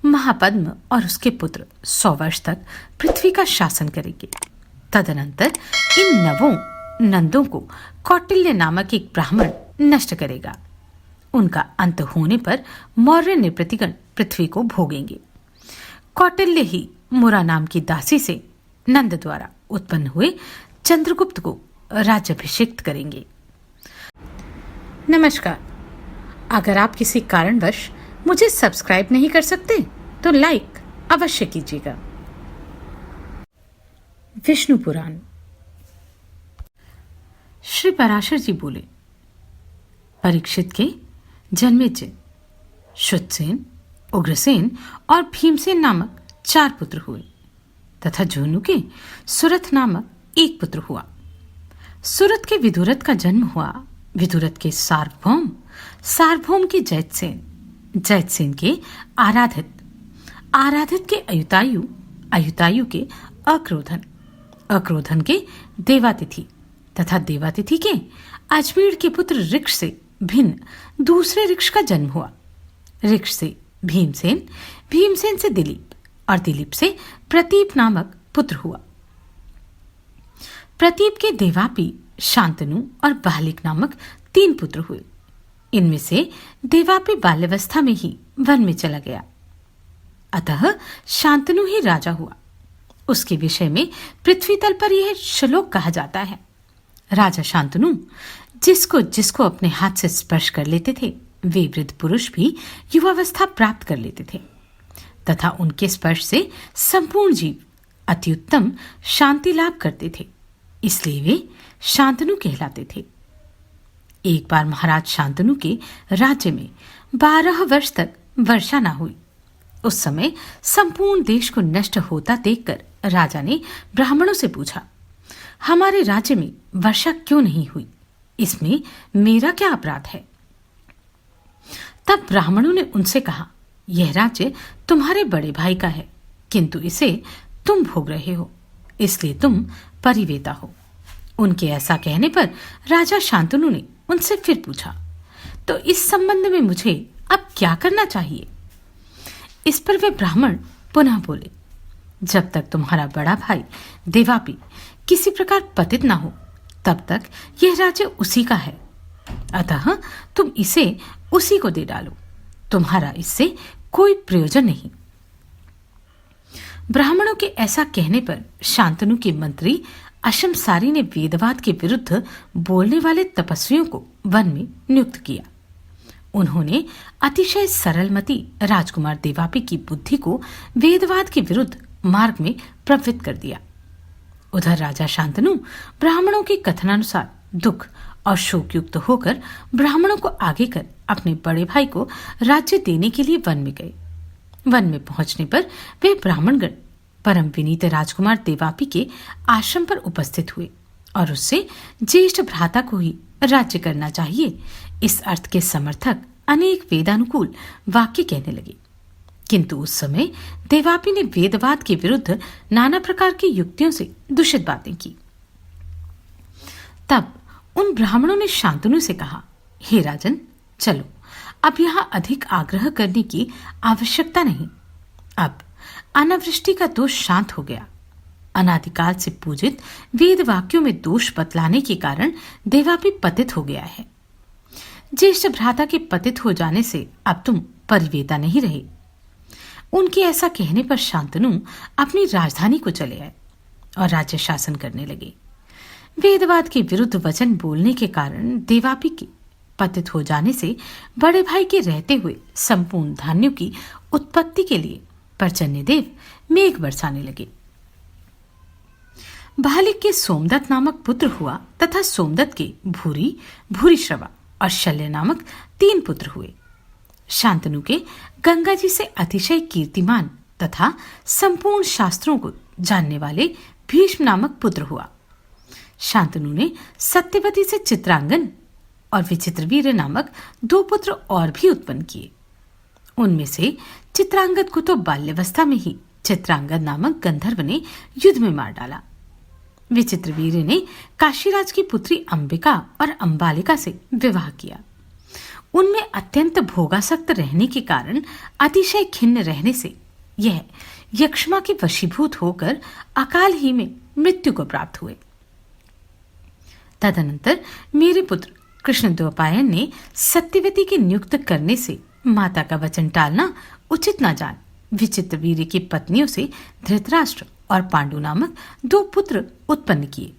महापद्म और उसके पुत्र 100 वर्ष तक पृथ्वी का शासन करेंगे। तदनंतर इन नवों नंदों को कौटिल्य नामक एक ब्राह्मण नष्ट करेगा। उनका अंत होने पर मौर्य नृपतिगण पृथ्वी को भोगेंगे। कौटिल्य ही मुरा नाम की दासी से नंद द्वारा उत्पन्न हुए चंद्रगुप्त को राज्याभिषिक्त करेंगे। नमस्कार। अगर आप किसी कारणवश मुझे सब्सक्राइब नहीं कर सकते तो लाइक अवश्य कीजिएगा। विष्णु पुराण। श्री पराशर जी बोले, परीक्षित के जन्मेजय, शुद्धसेन, उग्रसेन और भीमसेन नामक 4 पुत्र हुए तथा जूनु के सुरथ नामक एक पुत्र हुआ। सुरथ के विदुरथ का जन्म हुआ। विदुरथ के सार्वभौम, सार्वभौम के जयतसेन, जयतसेन के आराधित, आराधित के अयुतायु, अयुतायु के अक्रोधन, अक्रोधन के देवातिथि तथा देवातिथि के अजमेर के पुत्र ऋक्ष से भिन्न दूसरे ऋक्ष का जन्म हुआ। ऋक्ष से भीमसेन, भीमसेन से दिलीप और दिलीप से प्रतीप नामक पुत्र हुआ। प्रतीप के देवापी, शांतनु और बालिक नामक 3 पुत्र हुए। इनमें से देवापी बाल्यावस्था में ही वन में चला गया, अतः शांतनु ही राजा हुआ। उसके विषय में पृथ्वी तल पर यह श्लोक कहा जाता है। राजा शांतनु जिसको जिसको अपने हाथ से स्पर्श कर लेते थे, वे वृद्ध पुरुष भी युवावस्था प्राप्त कर लेते थे तथा उनके स्पर्श से संपूर्ण जीव अति उत्तम शांति लाभ करते थे, इसलिए वे शांतनु कहलाते थे। एक बार महाराज शांतनु के राज्य में 12 वर्ष तक वर्षा न हुई। उस समय संपूर्ण देश को नष्ट होता देखकर राजा ने ब्राह्मणों से पूछा, हमारे राज्य में वर्षा क्यों नहीं हुई? इसमें मेरा क्या अपराध है? तब ब्राह्मणों ने उनसे कहा, यह राज्य तुम्हारे बड़े भाई का है, किंतु इसे तुम भोग रहे हो, इसलिए तुम परिवेता हो। उनके ऐसा कहने पर राजा शांतनु ने उनसे फिर पूछा, तो इस संबंध में मुझे अब क्या करना चाहिए? इस पर वे ब्राह्मण पुनः बोले, जब तक तुम्हारा बड़ा भाई देवापी किसी प्रकार पतित ना हो, तब तक यह राज्य उसी का है, अतः तुम इसे उसी को दे डालो। तुम्हारा इससे कोई प्रयोजन नहीं। ब्राह्मणों के ऐसा कहने पर शांतनु के मंत्री अशमसारी ने वेदवाद के विरुद्ध बोलने वाले तपस्वियों को वन में नियुक्त किया। उन्होंने अतिशय सरलमती राजकुमार देवापी की बुद्धि को वेदवाद के विरुद्ध मार्ग में प्रवृत्त कर दिया। उधर राजा शांतनु ब्राह्मणों के कथनानुसार दुख और शोकयुक्त होकर ब्राह्मणों को आगे कर अपने बड़े भाई को राज्य देने के लिए वन में गए। वन में पहुंचने पर वे ब्राह्मणगण परम विनीत राजकुमार देवापी के आश्रम पर उपस्थित हुए और उससे ज्येष्ठ भ्राता को ही राज्य करना चाहिए, इस अर्थ के समर्थक अनेक वेदानुकूल वाक्य कहने लगे। किंतु उस समय देवापी ने वेदवाद के विरुद्ध नाना प्रकार की युक्तियों से दूषित बातें की। तब उन ब्राह्मणों ने शांतनु से कहा, हे राजन, चलो, अब यहाँ अधिक आग्रह करने की आवश्यकता नहीं। अब अनावृष्टि का दोष शांत हो गया। अनादिकाल से पूजित वेद वाक्यों में दोष बतलाने के कारण देवापी पतित हो गया है। ज्येष्ठ भ्राता के पतित हो जाने से अब तुम परिवेता नहीं रहे। उनके ऐसा कहने पर शांतनु अपनी राजधानी को चले आए और राज्य शासन करने लगे। वेदवाद के विरुद्ध वचन बोलने के कारण देवापी के पतित हो जाने से बड़े भाई के रहते हुए संपूर्ण धान्यों की उत्पत्ति के लिए पर्जन्यदेव मेघ बरसाने लगे। बालिक के सोमदत्त नामक पुत्र हुआ तथा सोमदत्त के भूरी, भूरिश्रवा और शल्य नामक 3 पुत्र हुए। शांतनु के गंगा जी से अतिशय कीर्तिमान तथा संपूर्ण शास्त्रों को जानने वाले भीष्म नामक पुत्र हुआ। शांतनु ने सत्यवती से चित्रांगन और विचित्रवीर्य नामक 2 पुत्र और भी उत्पन्न किए। उनमें से चित्रांगद को तो बाल्यावस्था में ही चित्रांगद नामक गंधर्व ने युद्ध में मार डाला। विचित्रवीर्य ने काशीराज की पुत्री अंबिका और अंबालिका से विवाह किया। उनमें अत्यंत भोगासक्त रहने के कारण अतिशय खिन्न रहने से यह यक्ष्मा के वशीभूत होकर अकाल ही में मृत्यु को प्राप्त हुए। तदनंतर मेरे पुत्र कृष्णद्वैपायन ने सत्यवती के नियुक्त करने से माता का वचन टालना उचित न जान विचित्र वीर्य की पत्नियों से धृतराष्ट्र और पांडु नामक 2 पुत्र उत्पन्न किए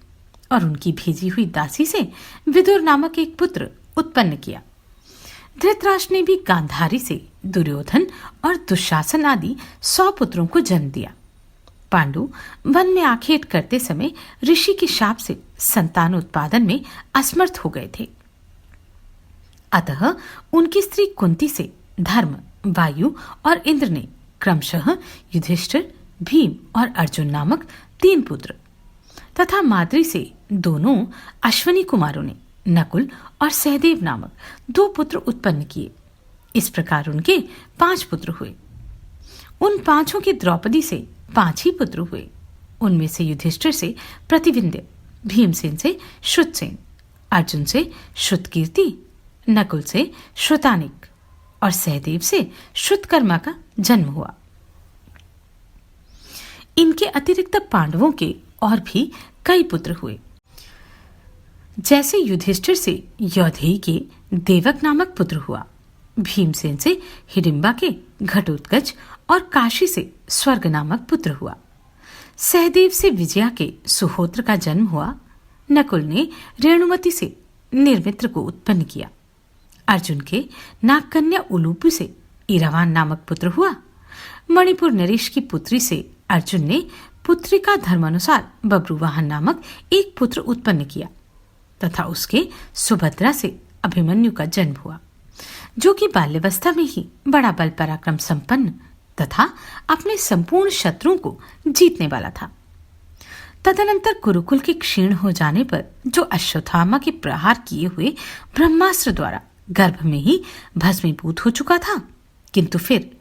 और उनकी भेजी हुई दासी से विदुर नामक एक पुत्र उत्पन्न किया। धृतराष्ट्र ने भी गांधारी से दुर्योधन और दुशासन आदि 100 पुत्रों को जन्म दिया। पांडु वन में आखेट करते समय ऋषि के शाप से संतान उत्पादन में असमर्थ हो गए थे। अतः उनकी स्त्री कुंती से धर्म, वायु और इंद्र ने क्रमशः युधिष्ठिर, भीम और अर्जुन नामक 3 पुत्र तथा माद्री से दोनों अश्वनी कुमारों ने नकुल और सहदेव नामक 2 पुत्र उत्पन्न किए। इस प्रकार उनके 5 पुत्र हुए। उन 5 के द्रौपदी से 5 ही पुत्र हुए। उनमें से युधिष्ठिर से प्रतिविंध्य, भीमसेन से श्रुतसेन, अर्जुन से श्रुतकीर्ति, नकुल से श्रुतानिक और सहदेव से श्रुतकर्मा का जन्म हुआ। इनके अतिरिक्त पांडवों के और भी कई पुत्र हुए। जैसे युधिष्ठिर से यौधेय के देवक नामक पुत्र हुआ, भीमसेन से हिडिंबा के घटोत्कच और काशी से स्वर्ग नामक पुत्र हुआ, सहदेव से विजया के सुहोत्र का जन्म हुआ, नकुल ने रेणुमति से निर्मित्र को उत्पन्न किया, अर्जुन के नागकन्या उलूपी से इरावान नामक पुत्र हुआ, मणिपुर नरेश की पुत्री से अर्जुन ने पुत्रिका धर्मानुसार बब्रुवाहन नामक एक पुत्र उत्पन्न किया तथा उसके सुभद्रा से अभिमन्यु का जन्म हुआ, जो कि बाल्यावस्था में ही बड़ा बल पराक्रम संपन्न तथा अपने संपूर्ण शत्रुओं को जीतने वाला था। तदनंतर कुरुकुल के क्षीण हो जाने पर जो अश्वत्थामा के प्रहार किए हुए ब्रह्मास्त्र द्वारा गर्भ में ही भस्मीभूत हो चुका था, किंतु फिर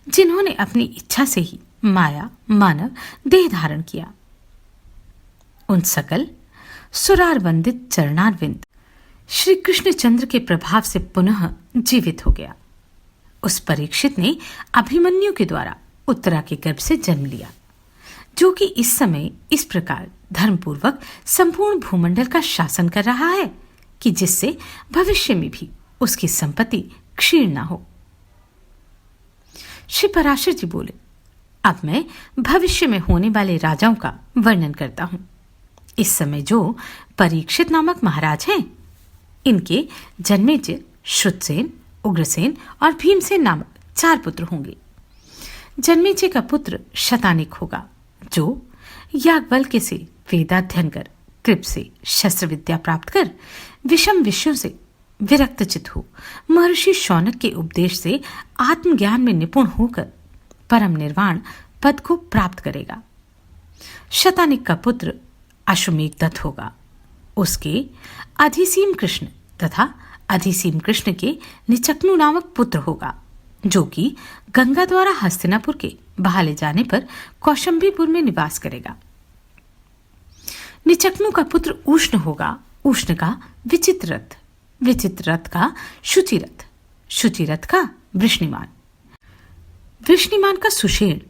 जिन्होंने अपनी इच्छा से ही माया मानव देह धारण किया, उन सकल सुरार वंदित चरणारविंद श्री कृष्णचंद्र के प्रभाव से पुनः जीवित हो गया। उस परीक्षित ने अभिमन्यु के द्वारा उत्तरा के गर्भ से जन्म लिया, जो कि इस समय इस प्रकार धर्मपूर्वक संपूर्ण भूमंडल का शासन कर रहा है कि जिससे भविष्य में भी उसकी संपत्ति क्षीण न हो। श्री पराशर जी बोले, अब मैं भविष्य में होने वाले राजाओं का वर्णन करता हूं। इस समय जो परीक्षित नामक महाराज हैं, इनके जन्मेजय, श्रुतसेन, उग्रसेन और भीमसेन नामक 4 पुत्र होंगे। जन्मेजय का पुत्र शतानिक होगा, जो याज्ञवल्क्य से वेदाध्ययन कर, कृप से शस्त्र विद्या प्राप्त कर, विषम विषयों से विरक्तचित हो, महर्षि शौनक के उपदेश से आत्मज्ञान में निपुण होकर परम निर्वाण पद को प्राप्त करेगा। शतानिक का पुत्र अश्वमेध दत्त होगा। उसके अधिसीम कृष्ण तथा अधिसीम कृष्ण के निचक्नु नामक पुत्र होगा, जो कि गंगा द्वारा हस्तिनापुर के बहाले जाने पर कौशंबीपुर में निवास करेगा। निचक्नु का पुत्र उष्ण होगा। उष्ण का विचित्ररथ, विचित्ररथ का शुचिरथ, शुचिरथ का वृष्णिमान, वृष्णिमान का सुषेण,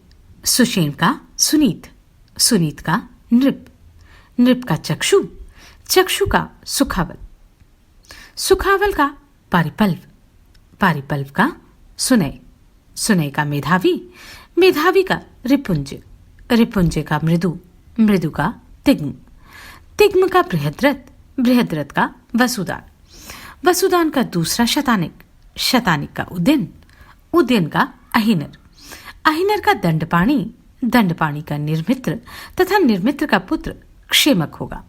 सुषेण का सुनीत, सुनीत का नृप, नृप का चक्षु, चक्षु का सुखावल, सुखावल का पारिपल्व, पारिपल्व का सुनय, सुनय का मेधावी, मेधावी का रिपुंज, रिपुंज का मृदु, मृदु का तिग्म, तिग्म का बृहद्रथ, बृहद्रथ का वसुदान, वसुदान का दूसरा शतानिक, शतानिक का उद्यन, उद्यन का अहिनर, अहिनर का दंडपाणी, दंडपाणी का निर्मित्र तथा निर्मित्र का पुत्र क्षेमक होगा।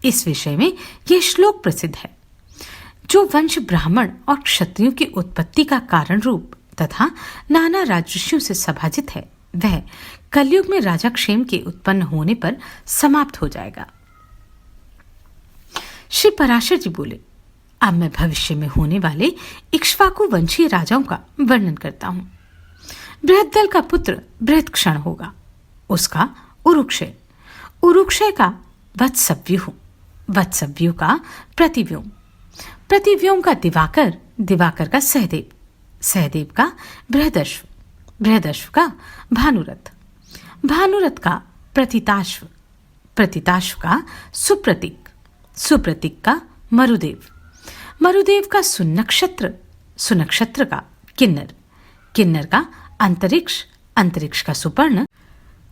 इस विषय में यह श्लोक प्रसिद्ध है। जो वंश ब्राह्मण और क्षत्रियों की उत्पत्ति का कारण रूप तथा नाना राजर्षियों से सभाजित है, वह कलयुग में राजा क्षेम के उत्पन्न होने पर समाप्त हो जाएगा। श्री पराशर जी बोले, अब मैं भविष्य में होने वाले इक्ष्वाकु वंशीय राजाओं का वर्णन करता हूं। बृहद्दल का पुत्र बृहत्क्षण होगा। उसका उरुक्षय, उरुक्षय का वत्सव्यु, वत्सव्यु का प्रतिव्योम, प्रतिव्योम का दिवाकर, दिवाकर का सहदेव, सहदेव का बृहदश्व, बृहदश्व का भानुरथ, भानुरथ का प्रतिताश्व, प्रतिताश्व का सुप्रतीक, सुप्रतीक का मरुदेव, मरुदेव का सुनक्षत्र, सुनक्षत्र का किन्नर, किन्नर का अंतरिक्ष, अंतरिक्ष का सुपर्ण,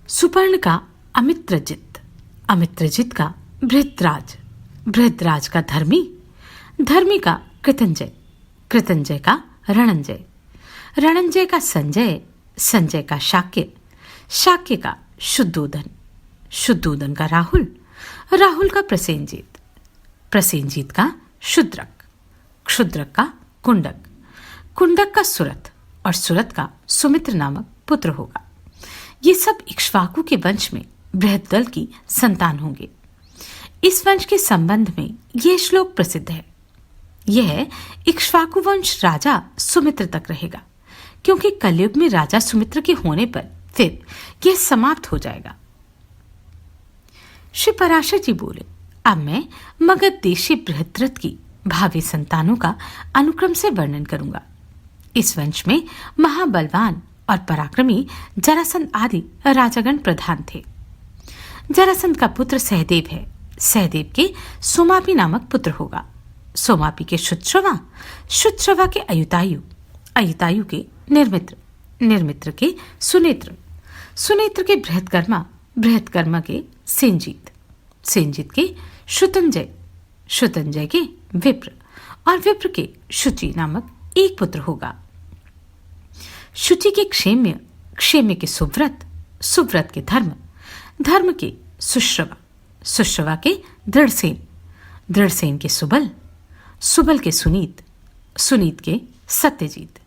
सुपर्ण का अमित्रजित, अमित्रजित का बृहद्राज, बृहद्राज का धर्मी, धर्मी का कृतंजय, कृतंजय का रणंजय, रणंजय का संजय, संजय का शाक्य, शाक्य का शुद्धोदन, शुद्धोदन का राहुल, राहुल का प्रसेनजीत, प्रसेनजीत का शुद्रक, क्षुद्रक का कुंडक, कुंडक का सुरथ और सुरथ का सुमित्र नामक पुत्र होगा। ये सब इक्ष्वाकु के वंश में बृहद दल की संतान होंगे। इस वंश के संबंध में यह श्लोक प्रसिद्ध है। यह इक्ष्वाकु वंश राजा सुमित्र तक रहेगा, क्योंकि कलयुग में राजा सुमित्र के होने पर फिर यह समाप्त हो जाएगा। श्री पराशर जी बोले, अब मैं मगध देशी बृहद्रथ की भावी संतानों का अनुक्रम से वर्णन करूंगा। इस वंश में महाबलवान और पराक्रमी जरासंध आदि राजागण प्रधान थे। जरासंध का पुत्र सहदेव है। सहदेव के सोमापी नामक पुत्र होगा। सोमापी के शुच्छ्रवा, शुच्छ्रवा के अयुतायु, अयुतायु के निर्मित्र, निर्मित्र के सुनेत्र, सुनेत्र के बृहत्कर्मा, बृहत्कर्मा के सेनजीत, सेनजीत के श्रुतंजय, श्रुतंजय के विप्र और विप्र के शुचि नामक एक पुत्र होगा। शुचि के क्षेम्य, क्षेम्य के सुव्रत, सुव्रत के धर्म, धर्म के सुश्रवा, सुश्रवा के दृढ़सेन, दृढ़सेन के सुबल, सुबल के सुनीत, सुनीत के सत्यजीत,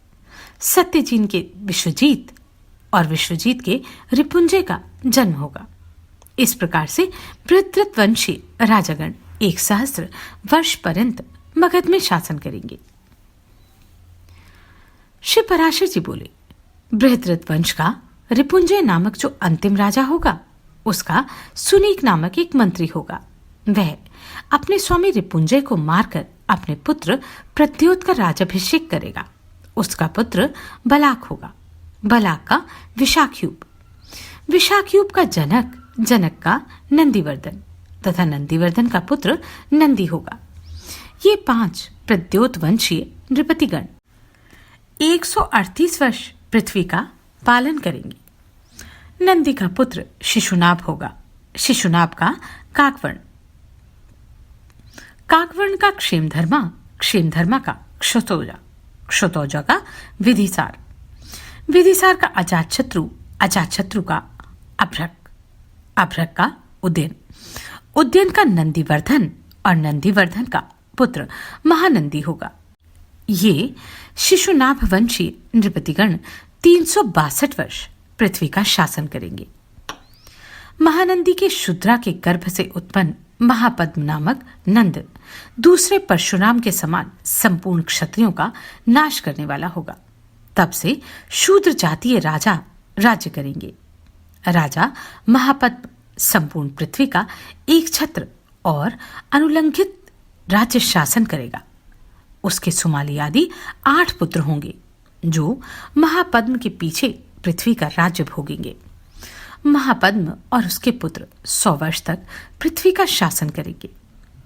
सत्यजीत के विश्वजीत और विश्वजीत के रिपुंजय का जन्म होगा। इस प्रकार से बृहद्रथ वंशी राजागण 1,000 वर्ष पर्यंत मगध में शासन करेंगे। श्री पराशर जी बोले, बृहद्रथ वंश का रिपुंजय नामक जो अंतिम राजा होगा, उसका सुनीक नामक एक मंत्री होगा। वह अपने स्वामी रिपुंजय को मारकर अपने पुत्र प्रद्योत का राज्याभिषेक करेगा। उसका पुत्र बलाक होगा। बलाक का विशाख्यूप, विशाख्यूप का जनक, जनक का नंदीवर्धन तथा नंदीवर्धन का पुत्र नंदी होगा। ये 5 प्रद्योत वंशीय नृपतिगण 138 वर्ष पृथ्वी का पालन करेंगे। नंदी का पुत्र शिशुनाभ होगा। शिशुनाभ का काकवर्ण, काकवर्ण का क्षेमधर्मा, क्षेमधर्मा का क्षतोजा, क्षतोजा का विधिसार, विधिसार का अजातशत्रु, अजातशत्रु का अभ्रक, अभ्रक का उद्यन, उद्यन का नंदीवर्धन और नंदीवर्धन का पुत्र महानंदी होगा। ये शिशुनाभ वंशी नृपतिगण 362 वर्ष पृथ्वी का शासन करेंगे। महानंदी के शूद्रा के गर्भ से उत्पन्न महापद्म नामक नंद दूसरे परशुराम के समान संपूर्ण क्षत्रियों का नाश करने वाला होगा। तब से शूद्र जातीय राजा राज्य करेंगे। राजा महापद्म संपूर्ण पृथ्वी का एक छत्र और अनुलंघित राज्य शासन करेगा। उसके सुमाली आदि 8 पुत्र होंगे, जो महापद्म के पीछे पृथ्वी का राज्य भोगेंगे। महापद्म और उसके पुत्र 100 वर्ष तक पृथ्वी का शासन करेंगे।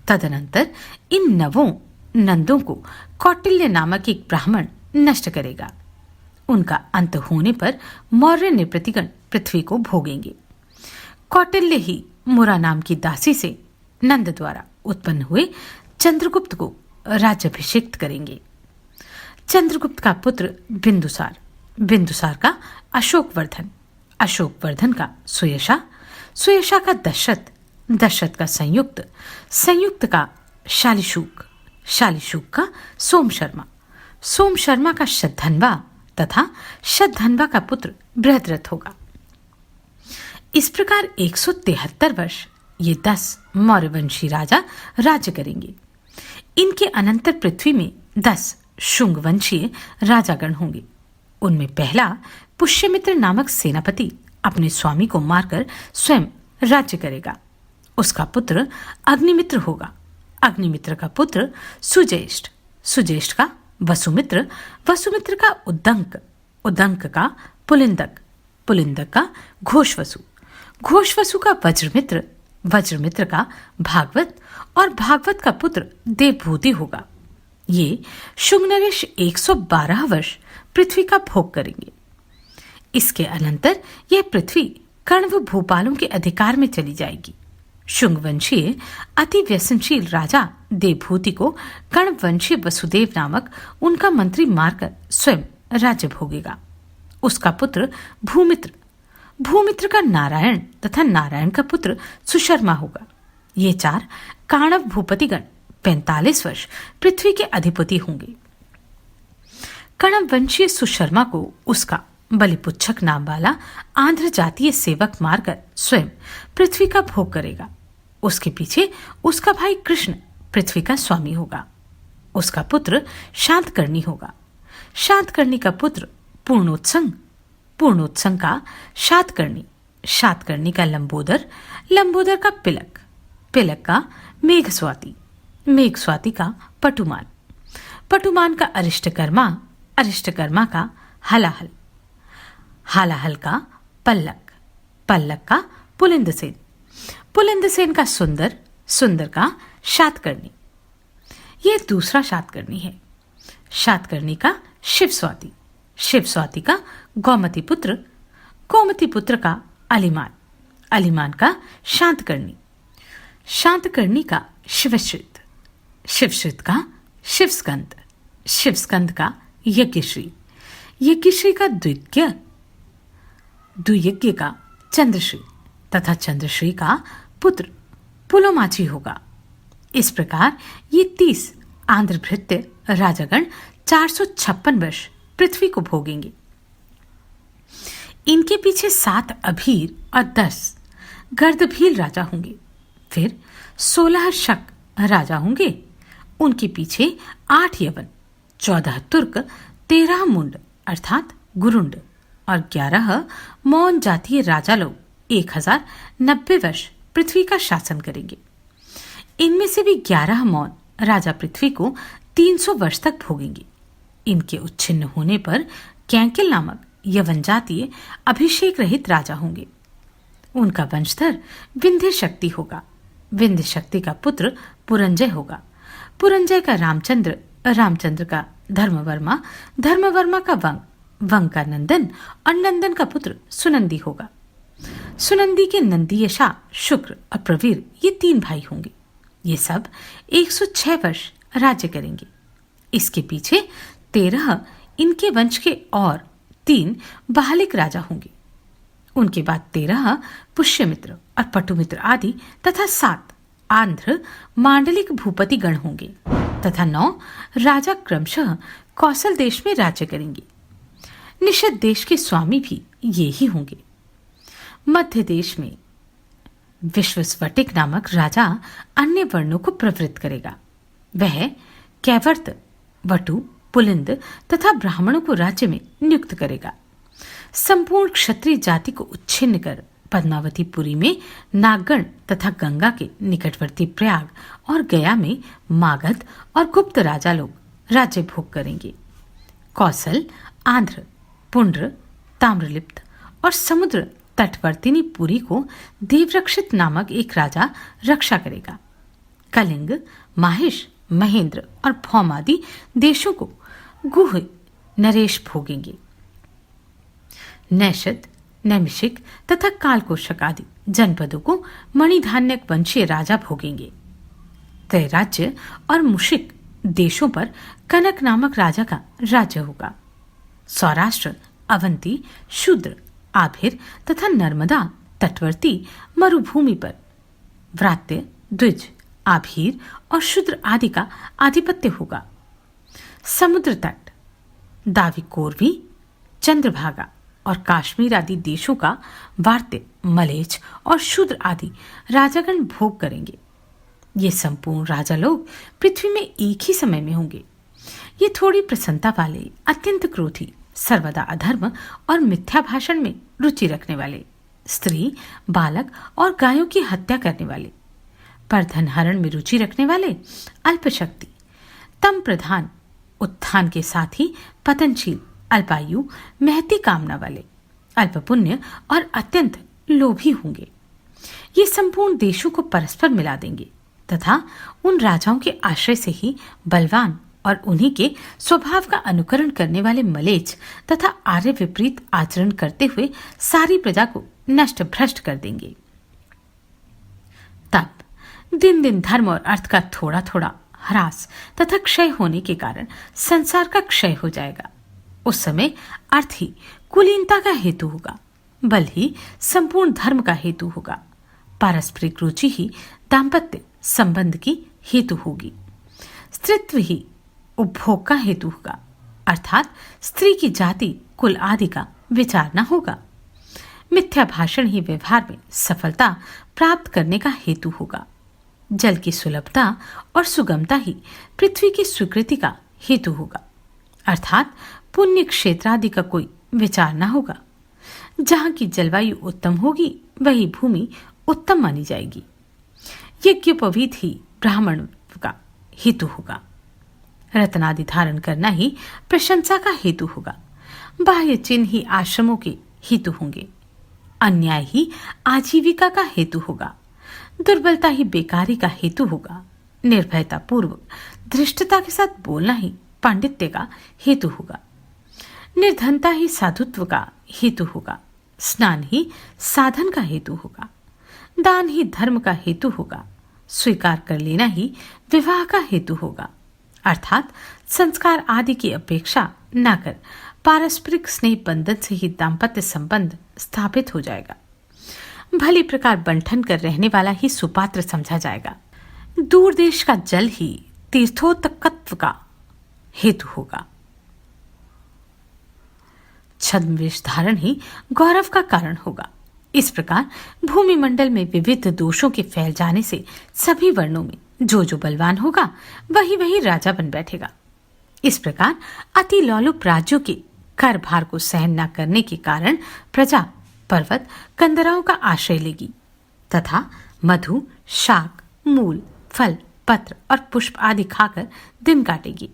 तदनंतर इन नवों नंदों को कौटिल्य नामक एक ब्राह्मण नष्ट करेगा। उनका अंत होने पर मौर्य नृपतिगण पृथ्वी को भोगेंगे। कौटिल्य ही मुरा नाम की दासी से नंद द्वारा उत्पन्न हुए चंद्रगुप्त को राज्याभिषेक्त करेंगे। चंद्रगुप्त का पुत्र बिंदुसार, बिंदुसार का अशोकवर्धन, अशोकवर्धन का सुयशा, सुयशा का दशरथ, दशरथ का संयुक्त, संयुक्त का शालिशुक, शालिशुक का सोम शर्मा, सोम शर्मा का शतधन्वा तथा शतधन्वा का पुत्र बृहद्रथ होगा। इस प्रकार 173 वर्ष ये 10 मौर्यवंशी राजा राज्य करेंगे। इनके अनंतर पृथ्वी में 10 शुंग वंशीय राजागण होंगे। उनमें पहला पुष्यमित्र नामक सेनापति अपने स्वामी को मारकर स्वयं राज्य करेगा। उसका पुत्र अग्निमित्र होगा। अग्निमित्र का पुत्र सुज्येष्ठ, सुज्येष्ठ का वसुमित्र, वसुमित्र का उद्दंक, उद्दंक का पुलिंदक, पुलिंदक का घोषवसु, घोषवसु का वज्रमित्र, वज्रमित्र का भागवत और भागवत का पुत्र देवभूति होगा। ये शुंग नरेश 112 वर्ष पृथ्वी का भोग करेंगे। इसके अनंतर यह पृथ्वी कण्व भूपालों के अधिकार में चली जाएगी। शुंग वंशीय अति व्यसनशील राजा देवभूति को कण्व वंशीय वसुदेव नामक उनका मंत्री मारकर स्वयं राज्य भोगेगा। उसका पुत्र भूमित्र, भूमित्र का नारायण तथा नारायण का पुत्र सुशर्मा होगा। ये 4 काणव भूपतिगण 45 वर्ष पृथ्वी के अधिपति होंगे। कण्व वंशीय सुशर्मा को उसका बलिपुच्छक नाम वाला आंध्र जातीय सेवक मारकर स्वयं पृथ्वी का भोग करेगा। उसके पीछे उसका भाई कृष्ण पृथ्वी का स्वामी होगा। उसका पुत्र शांतकर्णी होगा। शांतकर्णी का पुत्र पूर्णोत्संग, पूर्णोत्संग का शातकर्णी, शातकर्णी का लंबोदर, लंबोदर का पिलक, पिलक का मेघस्वाति, मेघस्वाति का पटुमान, पटुमान का अरिष्टकर्मा, अरिष्टकर्मा का हलाहल, हालाहल का पल्लक, पल्लक का पुलिंदसेन, पुलिंदसेन का सुंदर, सुंदर का शातकर्णी। यह दूसरा शातकर्णी है। शातकर्णी का शिवस्वाति, शिवस्वाति का गौमती पुत्र, गोमती पुत्र का अलिमान, अलिमान का शांतकर्णी, शांतकर्णी का शिवश्रित, शिवश्रित का शिवस्कंद, शिवस्कंद का यज्ञश्री, यज्ञश्री का द्विज्ञ, द्वियज्ञ का चंद्रश्री तथा चंद्रश्री का पुत्र पुलोमाची होगा। इस प्रकार ये 30 आंध्रभृत्य राजागण 456 वर्ष पृथ्वी को भोगेंगे। इनके पीछे 7 अभीर और 10 गर्दभील राजा होंगे। फिर 16 शक राजा होंगे। उनके पीछे 8 यवन, 14 तुर्क, 13 मुंड अर्थात गुरुंड और 11 मौन जातीय राजा लोग 1090 वर्ष पृथ्वी का शासन करेंगे। इनमें से भी 11 मौन राजा पृथ्वी को 300 वर्ष तक भोगेंगे। इनके उच्छिन्न होने पर कैंकिल नामक यवन जातीय अभिषेक रहित राजा होंगे। उनका वंशधर विंध्य शक्ति होगा। विंध्य शक्ति का पुत्र पुरंजय होगा। पुरंजय का रामचंद्र, रामचंद्र का धर्मवर्मा, धर्मवर्मा का वंग, वंग का नंदन और नंदन का पुत्र सुनंदी होगा। सुनंदी के नंदीयशा, शुक्र और प्रवीर ये 3 भाई होंगे। ये सब 106 वर्ष राज्य करेंगे। इसके पीछे 13 इनके वंश के और 3 बाहलिक राजा होंगे। उनके बाद 13 पुष्यमित्र और पटुमित्र आदि तथा 7 आंध्र मांडलिक भूपति गण होंगे तथा 9 राजा क्रमशः कौशल देश में राज्य करेंगे। निषद देश के स्वामी भी ये ही होंगे। मध्य देश में विश्वस्वटिक नामक राजा अन्य वर्णों को प्रवृत्त करेगा। वह कैवर्त, वटु, पुलिंद तथा ब्राह्मणों को राज्य में नियुक्त करेगा। संपूर्ण क्षत्रिय जाति को उच्छिन्न कर पद्मावतीपुरी में नागगण तथा गंगा के निकटवर्ती प्रयाग और गया में मागध और गुप्त राजा लोग राज्य भोग करेंगे। कौशल, आंध्र, पुंड्र, ताम्रलिप्त और समुद्र तटवर्तिनी पुरी को देवरक्षित नामक एक राजा रक्षा करेगा। कलिंग, माहिष, महेंद्र और भौम आदि देशों को गुह नरेश भोगेंगे। नैषद, नैमिषिक तथा कालकोशक आदि जनपदों को मणिधान्यक वंशीय राजा भोगेंगे। त्रैराज्य और मुशिक देशों पर कनक नामक राजा का राज्य होगा। सौराष्ट्र, अवंती, शूद्र, आभिर तथा नर्मदा तटवर्ती मरुभूमि पर व्रात्य, द्विज, आभीर और शूद्र आदि का आधिपत्य होगा। समुद्र तट, दाविकोरवी, चंद्रभागा और काश्मीर आदि देशों का वार्त्य, मलेच और शूद्र आदि राजागण भोग करेंगे। ये संपूर्ण राजा लोग पृथ्वी में एक ही समय में होंगे। ये थोड़ी प्रसन्नता वाले, अत्यंत क्रोधी, सर्वदा अधर्म और मिथ्या भाषण में रुचि रखने वाले, स्त्री, बालक और गायों की हत्या करने वाले, पर धनहरण में रुचि रखने वाले अल्पशक्ति, तम प्रधान, उत्थान के साथ ही पतनशील, अल्पायु, महती कामना वाले, अल्प पुण्य और अत्यंत लोभी होंगे। ये संपूर्ण देशों को परस्पर मिला देंगे तथा उन राजाओं के आश्रय से ही बलवान और उन्हीं के स्वभाव का अनुकरण करने वाले मलेच्छ तथा आर्य विपरीत आचरण करते हुए सारी प्रजा को नष्ट भ्रष्ट कर देंगे। तब दिन दिन धर्म और अर्थ का थोड़ा थोड़ा ह्रास तथा क्षय होने के कारण संसार का क्षय हो जाएगा। उस समय अर्थ ही कुलीनता का हेतु होगा, बल ही संपूर्ण धर्म का हेतु होगा, पारस्परिक रुचि ही दाम्पत्य संबंध की हेतु होगी, स्त्रीत्व ही उपभोग का हेतु होगा, अर्थात स्त्री की जाति कुल आदि का विचार न होगा। मिथ्या भाषण ही व्यवहार में सफलता प्राप्त करने का हेतु होगा। जल की सुलभता और सुगमता ही पृथ्वी की स्वीकृति का हेतु होगा, अर्थात पुण्य क्षेत्र आदि का कोई विचार न होगा। जहां की जलवायु उत्तम होगी वही भूमि उत्तम मानी जाएगी। यज्ञोपवीत ही ब्राह्मण का हेतु होगा। रत्नादि धारण करना ही प्रशंसा का हेतु होगा। बाह्य चिन्ह ही आश्रमों के हेतु होंगे। अन्याय ही आजीविका का हेतु होगा। दुर्बलता ही बेकारी का हेतु होगा। निर्भयता पूर्वक धृष्टता के साथ बोलना ही पांडित्य का हेतु होगा। निर्धनता ही साधुत्व का हेतु होगा। स्नान ही साधन का हेतु होगा। दान ही धर्म का हेतु होगा। स्वीकार कर लेना ही विवाह का हेतु होगा, अर्थात संस्कार आदि की अपेक्षा न कर पारस्परिक स्नेह बंधन से ही दाम्पत्य संबंध स्थापित हो जाएगा। भली प्रकार बंटन कर रहने वाला ही सुपात्र समझा जाएगा। दूर देश का जल ही तीर्थोत्कत्व का हेतु होगा। छद्म वेश धारण ही गौरव का कारण होगा। इस प्रकार भूमि मंडल में विविध दोषों के फैल जाने से सभी वर्णों में जो जो बलवान होगा वही वही राजा बन बैठेगा। इस प्रकार अति लोलुप राज्यों के कर भार को सहन न करने के कारण प्रजा पर्वत कंदराओं का आश्रय लेगी तथा मधु, शाक, मूल, फल, पत्र और पुष्प आदि खाकर दिन काटेगी।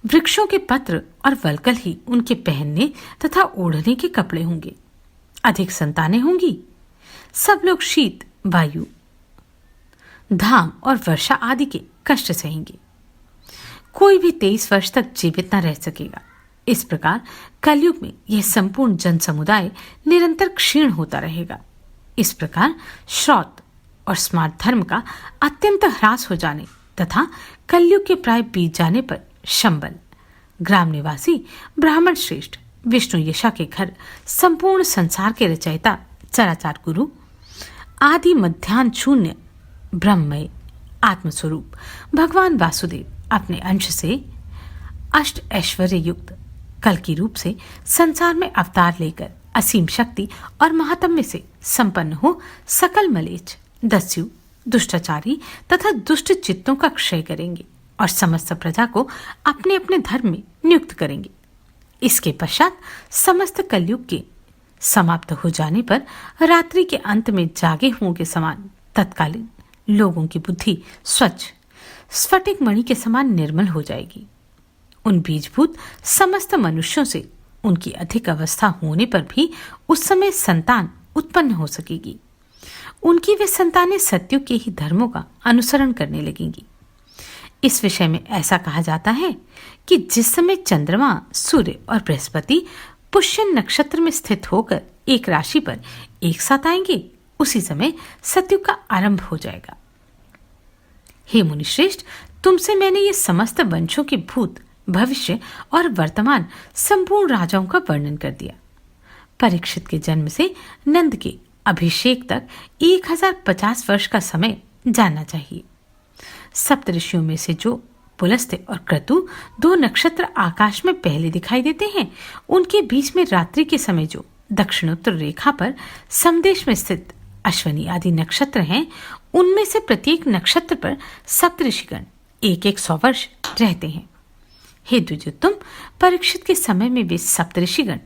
वृक्षों के पत्र और वल्कल ही उनके पहनने तथा ओढ़ने के कपड़े होंगे। अधिक संतानें होंगी। सब लोग शीत, वायु, धाम और वर्षा आदि के कष्ट सहेंगे। कोई भी 23 वर्ष तक जीवित न रह सकेगा। इस प्रकार कलयुग में यह संपूर्ण जन समुदाय निरंतर क्षीण होता रहेगा। इस प्रकार श्रौत और स्मार्त धर्म का अत्यंत ह्रास हो जाने तथा कलयुग के प्राय बीत जाने पर शंबल, ग्राम निवासी ब्राह्मण श्रेष्ठ, विष्णु यशा के घर संपूर्ण संसार के रचयिता चराचार गुरु, आदि मध्यान्ह शून्य ब्रह्ममय आत्मस्वरूप भगवान वासुदेव अपने अंश से अष्ट ऐश्वर्य युक्त कल की रूप से संसार में अवतार लेकर असीम शक्ति और महात्म्य से संपन्न हो सकल मलेच्छ, दस्यु, दुष्टाचारी तथा दुष्ट चित्तों का क्षय करेंगे और समस्त प्रजा को अपने अपने धर्म में नियुक्त करेंगे। इसके पश्चात समस्त कलयुग के समाप्त हो जाने पर रात्रि के अंत में जागे हुओं के समान तत्कालीन लोगों की बुद्धि स्वच्छ स्फटिक मणि के समान निर्मल हो जाएगी। उन बीजभूत समस्त मनुष्यों से उनकी अधिक अवस्था होने पर भी उस समय संतान उत्पन्न हो सकेगी। उनकी वे संतानें सत्युग के ही धर्मों का अनुसरण करने लगेंगी। इस विषय में ऐसा कहा जाता है कि जिस समय चंद्रमा, सूर्य और बृहस्पति पुष्य नक्षत्र में स्थित होकर एक राशि पर एक साथ आएंगे, उसी समय सत्युग का आरंभ हो जाएगा। हे मुनिश्रेष्ठ, तुमसे मैंने ये समस्त वंशों के भूत, भविष्य और वर्तमान संपूर्ण राजाओं का वर्णन कर दिया। परीक्षित के जन्म से नंद के अभिषेक तक 1050 वर्ष का समय जानना चाहिए। सप्तऋषियों में से जो पुलस्त्य और क्रतु 2 नक्षत्र आकाश में पहले दिखाई देते हैं, उनके बीच में रात्रि के समय जो दक्षिणोत्तर रेखा पर समदेश में स्थित अश्वनी आदि नक्षत्र हैं, उनमें से प्रत्येक नक्षत्र पर सप्तऋषिगण 100 वर्ष रहते हैं। हे द्विजोत्तम, परीक्षित के समय में वे सप्तऋषिगण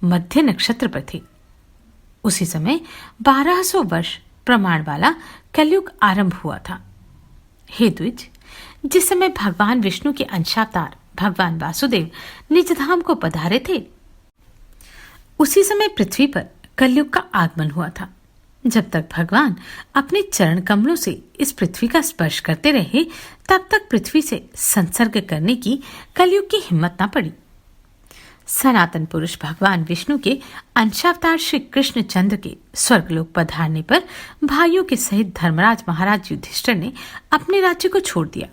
मध्य नक्षत्र पर थे। उसी समय 1200 वर्ष प्रमाण वाला कलयुग आरंभ हुआ था। हे द्विज, जिस समय भगवान विष्णु के अंशावतार भगवान वासुदेव निज धाम को पधारे थे, उसी समय पृथ्वी पर कलयुग का आगमन हुआ था। जब तक भगवान अपने चरण कमलों से इस पृथ्वी का स्पर्श करते रहे, तब तक पृथ्वी से संसर्ग करने की कलयुग की हिम्मत न पड़ी। सनातन पुरुष भगवान विष्णु के अंशावतार श्री कृष्णचंद्र के स्वर्गलोक पधारने पर भाइयों के सहित धर्मराज महाराज युधिष्ठिर ने अपने राज्य को छोड़ दिया।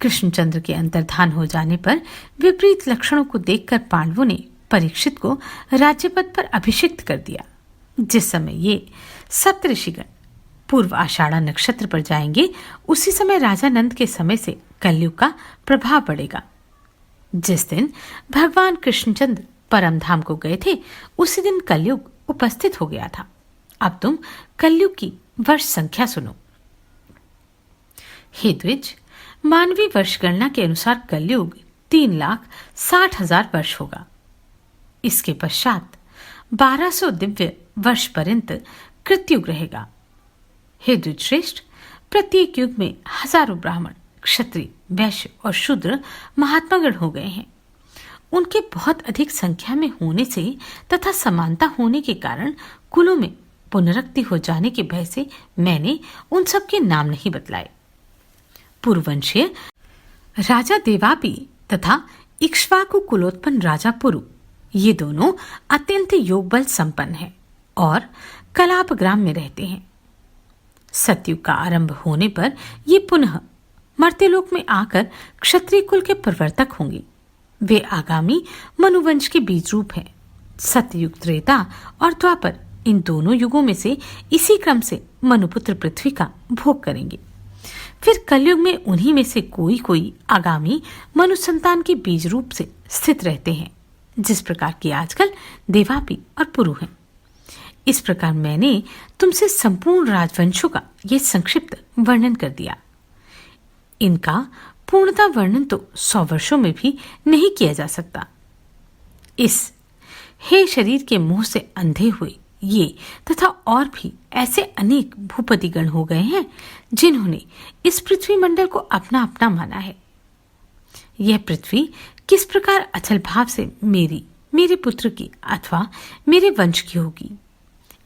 कृष्णचंद्र के अंतर्धान हो जाने पर विपरीत लक्षणों को देखकर पांडवों ने परीक्षित को राज्यपद पर अभिषिक्त कर दिया। जिस समय ये सप्तऋषिगण पूर्व आषाढ़ा नक्षत्र पर जाएंगे, उसी समय राजा नंद के समय से कलयुग का प्रभाव बढ़ेगा। जिस दिन भगवान कृष्णचंद्र परम धाम को गए थे, उसी दिन कलयुग उपस्थित हो गया था। अब तुम कलयुग की वर्ष संख्या सुनो। हे द्विज, मानवीय वर्ष गणना के अनुसार कलयुग 3,60,000 वर्ष होगा। इसके पश्चात 1200 दिव्य वर्ष पर्यंत कृतयुग रहेगा। हे द्विजश्रेष्ठ, प्रत्येक युग में हजारों ब्राह्मण, क्षत्रिय, वैश्य और शूद्र महात्मागण हो गए हैं। उनके बहुत अधिक संख्या में होने से तथा समानता होने के कारण कुलों में पुनरुक्ति हो जाने के भय से मैंने उन सब के नाम नहीं बतलाए। पूर्ववंशीय राजा देवापि तथा इक्ष्वाकु कुलोत्पन्न राजा पुरु, ये दोनों अत्यंत योग बल संपन्न हैं और कलाप ग्राम में रहते हैं। सतयुग का आरंभ होने पर ये पुनः मर्त्यलोक में आकर क्षत्रिय कुल के प्रवर्तक होंगे। वे आगामी मनुवंश के बीज रूप हैं। सतयुग, त्रेता और द्वापर, इन दोनों युगों में से इसी क्रम से मनुपुत्र पृथ्वी का भोग करेंगे। फिर कलयुग में उन्हीं में से कोई कोई आगामी मनु संतान के बीज रूप से स्थित रहते हैं, जिस प्रकार की आजकल देवापि और पुरु हैं। इस प्रकार मैंने तुमसे संपूर्ण राजवंशों का ये संक्षिप्त वर्णन कर दिया। इनका पूर्णता वर्णन तो 100 वर्षों में भी नहीं किया जा सकता। इस हे शरीर के मोह से अंधे हुए ये तथा और भी ऐसे अनेक भूपतिगण हो गए हैं, जिन्होंने इस पृथ्वी मंडल को अपना अपना माना है। यह पृथ्वी किस प्रकार अचल भाव से मेरे पुत्र की अथवा मेरे वंश की होगी,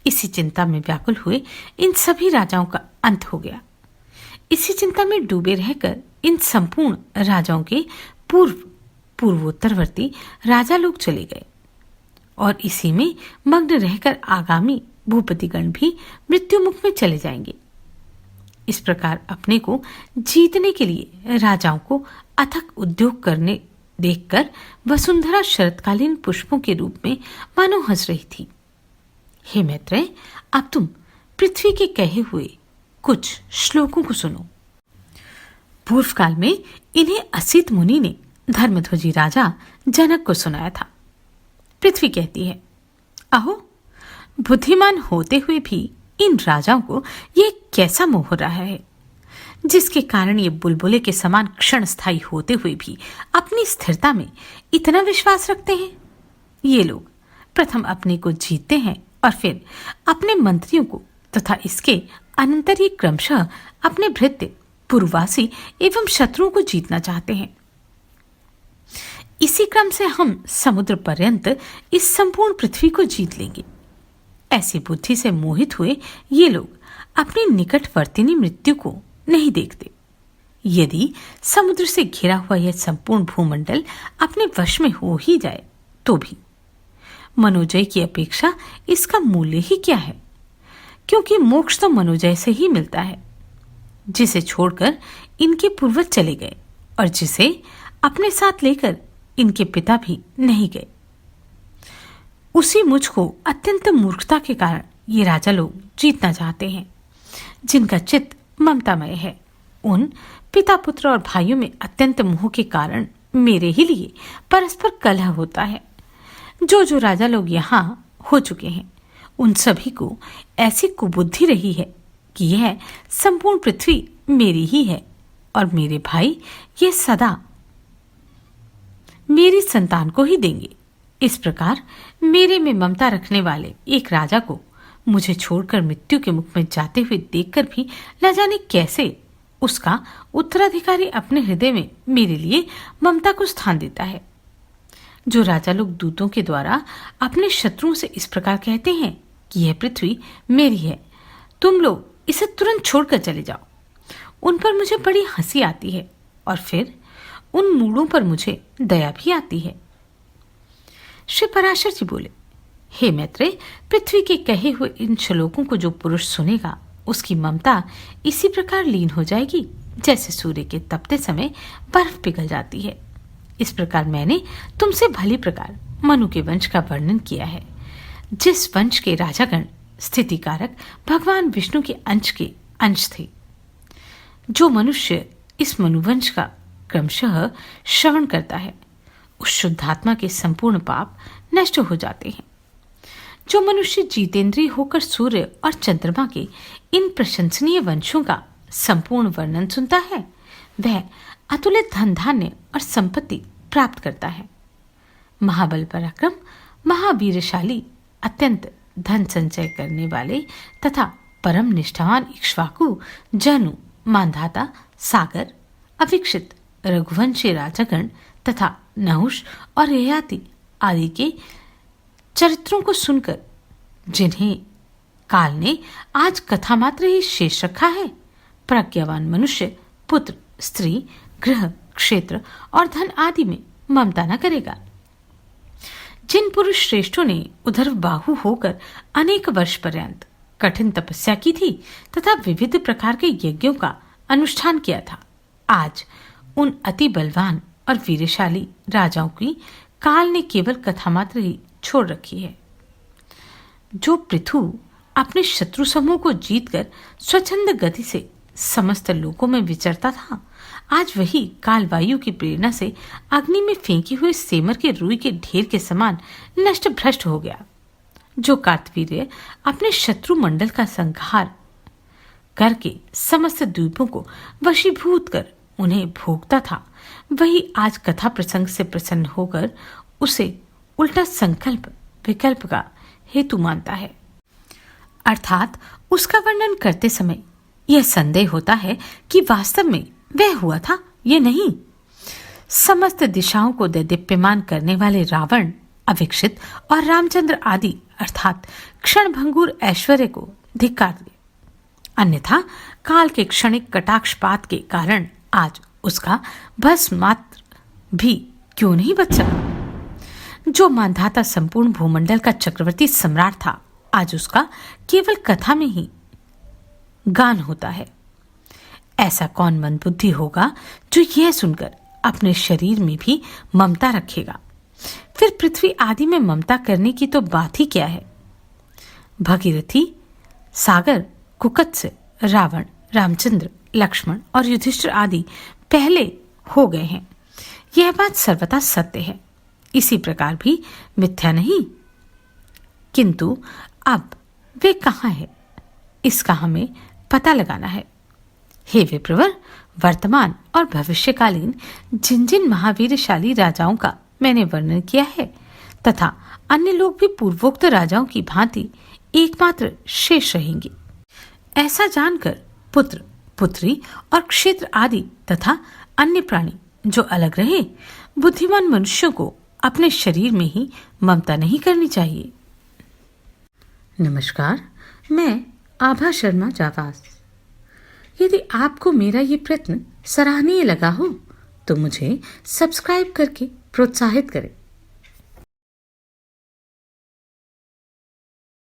इसी चिंता में व्याकुल हुए इन सभी राजाओं का अंत हो गया। इसी चिंता में डूबे रहकर इन संपूर्ण राजाओं के पूर्वोत्तरवर्ती राजा लोग चले गए और इसी में मग्न रहकर आगामी भूपतिगण भी मृत्यु मुख में चले जाएंगे। इस प्रकार अपने को जीतने के लिए राजाओं को अथक उद्योग करने देखकर वसुंधरा शरतकालीन पुष्पों के रूप में मानो हंस रही थी। हे मैत्रेय, अब तुम पृथ्वी के कहे हुए कुछ श्लोकों को सुनो। पूर्व काल में इन्हें असित मुनि ने धर्मध्वजी राजा जनक को सुनाया था। पृथ्वी कहती है, अहो, बुद्धिमान होते हुए भी इन राजाओं को ये कैसा मोह हो रहा है, जिसके कारण ये बुलबुले के समान क्षण स्थायी होते हुए भी अपनी स्थिरता में इतना विश्वास रखते हैं। ये लोग प्रथम अपने को जीतते हैं और फिर अपने मंत्रियों को तथा इसके अनंतर ये क्रमशः अपने भृत्य, पूर्ववासी एवं शत्रुओं को जीतना चाहते हैं। इसी क्रम से हम समुद्र पर्यंत इस संपूर्ण पृथ्वी को जीत लेंगे। ऐसी बुद्धि से मोहित हुए ये लोग अपनी निकटवर्तिनी मृत्यु को नहीं देखते। यदि समुद्र से घिरा हुआ यह संपूर्ण भूमंडल अपने वश में हो ही जाए तो भी मनोजय की अपेक्षा इसका मूल्य ही क्या है, क्योंकि मोक्ष तो मनोजय से ही मिलता है, जिसे छोड़कर इनके पूर्वज चले गए और जिसे अपने साथ लेकर इनके पिता भी नहीं गए। उसी मुझ को अत्यंत मूर्खता के कारण ये राजा लोग जीतना चाहते हैं, जिनका चित्त ममतामय है। उन पिता, पुत्र और भाइयों में अत्यंत मोह के कारण मेरे ही लिए परस्पर कलह होता है। जो जो राजा लोग यहाँ हो चुके हैं, उन सभी को ऐसी कुबुद्धि रही है कि यह संपूर्ण पृथ्वी मेरी ही है और मेरे भाई ये सदा मेरी संतान को ही देंगे। इस प्रकार मेरे में ममता रखने वाले एक राजा को मुझे छोड़कर मृत्यु के मुख में जाते हुए देखकर भी न जाने कैसे उसका उत्तराधिकारी अपने हृदय में मेरे लिए ममता को स्थान देता है। जो राजा लोग दूतों के द्वारा अपने शत्रुओं से इस प्रकार कहते हैं कि यह पृथ्वी मेरी है, तुम लोग इसे तुरंत छोड़कर चले जाओ, उन पर मुझे बड़ी हंसी आती है और फिर उन मूढ़ों पर मुझे दया भी आती है। श्री पराशर जी बोले, हे मैत्रेय, पृथ्वी के कहे हुए इन श्लोकों को जो पुरुष सुनेगा उसकी ममता इसी प्रकार लीन हो जाएगी जैसे सूर्य के तपते समय बर्फ पिघल जाती है। इस प्रकार मैंने तुमसे भली प्रकार मनु के वंश का वर्णन किया है, जिस वंश के राजागण स्थितिकारक भगवान विष्णु के अंश थे। जो मनुष्य इस मनुवंश का क्रमशः श्रवण करता है उस शुद्धात्मा के संपूर्ण पाप नष्ट हो जाते हैं। जो मनुष्य जितेंद्रिय होकर सूर्य और चंद्रमा के इन प्रशंसनीय वंशों का संपूर्ण वर्णन सुनता है वह अतुलित धन धान्य और संपत्ति प्राप्त करता है। महाबल पराक्रम, महावीरशाली, अत्यंत धन संचय करने वाले तथा परम निष्ठावान इक्ष्वाकु, जनु, मांधाता, सागर, अविक्षित रघुवंशी राजागण तथा नहुष और ययाति आदि के चरित्रों को सुनकर जिन्हें काल ने आज कथा मात्र ही शेष रखा है, प्रज्ञावान मनुष्य पुत्र, स्त्री, गृह, क्षेत्र और धन आदि में ममता न करेगा। जिन पुरुष श्रेष्ठों ने उधर बाहु होकर अनेक वर्ष पर्यंत कठिन तपस्या की थी तथा विविध प्रकार के यज्ञों का अनुष्ठान किया था, आज उन अति बलवान और वीरशाली राजाओं की काल ने केवल कथा मात्र ही छोड़ रखी है। जो पृथु अपने शत्रु समूह को जीतकर स्वच्छंद गति से समस्त लोकों में विचरता था, आज वही काल वायु की प्रेरणा से अग्नि में फेंकी हुई सेमर के रुई के ढेर के समान नष्ट भ्रष्ट हो गया। जो कार्तवीर्य अपने शत्रु मंडल का संहार करके समस्त द्वीपों को वशीभूत कर उन्हें भोगता था, वही आज कथा प्रसंग से प्रसन्न होकर उसे उल्टा संकल्प विकल्प का हेतु मानता है। अर्थात उसका वर्णन करते समय यह संदेह होता है कि वास्तव में वह हुआ था ये नहीं। समस्त दिशाओं को दैदीप्यमान करने वाले रावण, अविक्षित और रामचंद्र आदि अर्थात क्षणभंगुर ऐश्वर्य को धिक्कार दे, अन्यथा काल के क्षणिक कटाक्षपात के कारण आज उसका भस्म मात्र भी क्यों नहीं बच सका। जो मानधाता संपूर्ण भूमंडल का चक्रवर्ती सम्राट था, आज उसका केवल कथा में ही गान होता है। ऐसा कौन मंदबुद्धि होगा जो यह सुनकर अपने शरीर में भी ममता रखेगा। फिर पृथ्वी आदि में ममता करने की तो बात ही क्या है। भगीरथी, सागर, कुकत्स्य, रावण, रामचंद्र, लक्ष्मण और युधिष्ठिर आदि पहले हो गए हैं, यह बात सर्वथा सत्य है, इसी प्रकार भी मिथ्या नहीं। किंतु अब वे कहाँ हैं, इसका हमें पता लगाना है। हे विप्रवर, वर्तमान और भविष्यकालीन जिन जिन महावीरशाली राजाओं का मैंने वर्णन किया है तथा अन्य लोग भी पूर्वोक्त राजाओं की भांति एकमात्र शेष रहेंगे, ऐसा जानकर पुत्र, पुत्री और क्षेत्र आदि तथा अन्य प्राणी जो अलग रहे, बुद्धिमान मनुष्यों को अपने शरीर में ही ममता नहीं करनी चाहिए। नमस्कार, मैं आभा शर्मा जावास। यदि आपको मेरा ये प्रयत्न सराहनीय लगा हो तो मुझे सब्सक्राइब करके प्रोत्साहित करें।